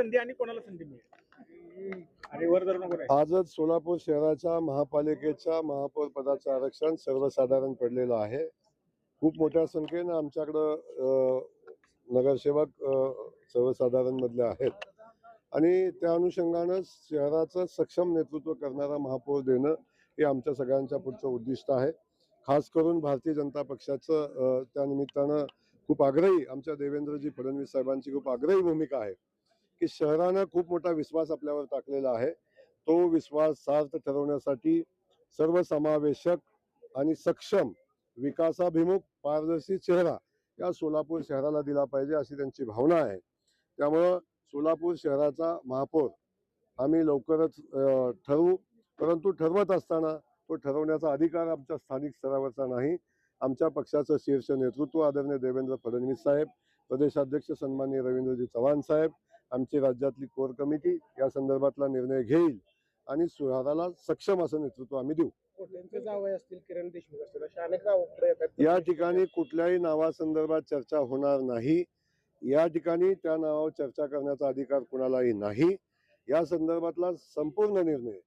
संधी आणि कोणाला संधी मिळेल? अरे वर धरू नको रे. आजच सोलापूर शहराच्या महापालिकेच्या महापौर पदाचं आरक्षण सर्वसाधारण पडलेलं आहे. खूप मोठ्या संख्येनं आमच्याकडं नगरसेवक सर्वसाधारण मधले आहेत आणि त्या अनुषंगानं शहराचं सक्षम नेतृत्व करणारा महापौर देणं हे आमच्या सगळ्यांच्या पुढचं उद्दिष्ट आहे. खास करून भारतीय जनता पक्षाचं त्या निमित्तानं खूप आग्रही, आमच्या देवेंद्रजी फडणवीस साहेबांची खूप आग्रही भूमिका आहे की शहरानं खूप मोठा विश्वास आपल्यावर टाकलेला आहे. तो विश्वास सार्थ ठरवण्यासाठी सर्वसमावेशक आणि सक्षम, विकासाभिमुख, पारदर्शी चेहरा या सोलापूर शहराला दिला पाहिजे अशी त्यांची भावना आहे. त्यामुळं सोलापूर शहराचा महापौर आम्ही लवकरच ठरवू, परंतु ठरवत असताना तो ठरवण्याचा अधिकार आमच्या स्थानिक स्तरावरचा नाही. आमच्या पक्षाचं शीर्ष नेतृत्व आदरणीय देवेंद्र फडणवीस साहेब, प्रदेशाध्यक्ष सन्माननीय रवींद्रजी चव्हाण साहेब, आमची राज्यातली कोर कमिटी या संदर्भातला निर्णय घेईल आणि शहराला सक्षम असं नेतृत्व आम्ही देऊ. त्यांचे जावई असतील, किरण देशमुख असतील, अशा अनेक नावं येतात. या ठिकाणी कुठल्याही नावासंदर्भात चर्चा होणार नाही. या ठिकाणी त्या नावावर चर्चा करण्याचा अधिकार कुणालाही नाही. या संदर्भातला संपूर्ण निर्णय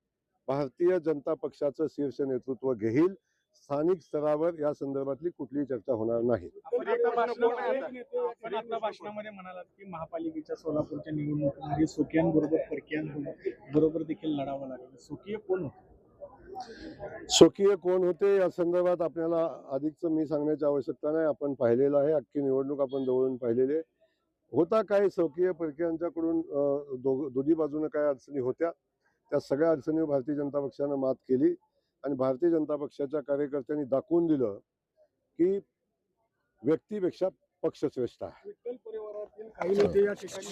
भारतीय जनता पक्षाचं शीर्ष नेतृत्व घेईल. स्थानिक स्तरावर या संदर्भातली कुठलीही चर्चा होणार नाही. भाषणामध्ये म्हणालात की महापालिकेच्या सोलापूरच्या निवडणुकीमध्ये सोकियांबरोबर परकियांबरोबर देखील लढावं लागेल. स्वकीय कोण होते? स्वकीय कोण होते या संदर्भात आपल्याला अधिकचं मी सांगण्याची आवश्यकता नाही. आपण पाहिलेलं आहे, अख्खी निवडणूक आपण जवळून पाहिलेली आहे. होता काय स्वकीय परकीयांच्याकडून दोन्ही बाजूने काय अडचणी होत्या, त्या सगळ्या अडचणीवर भारतीय जनता पक्षानं मात केली आणि भारतीय जनता पक्षाच्या कार्यकर्त्यांनी दाखवून दिलं की व्यक्तीपेक्षा पक्ष श्रेष्ठ आहे. विठ्ठल परिवारातील काही नेते या ठिकाणी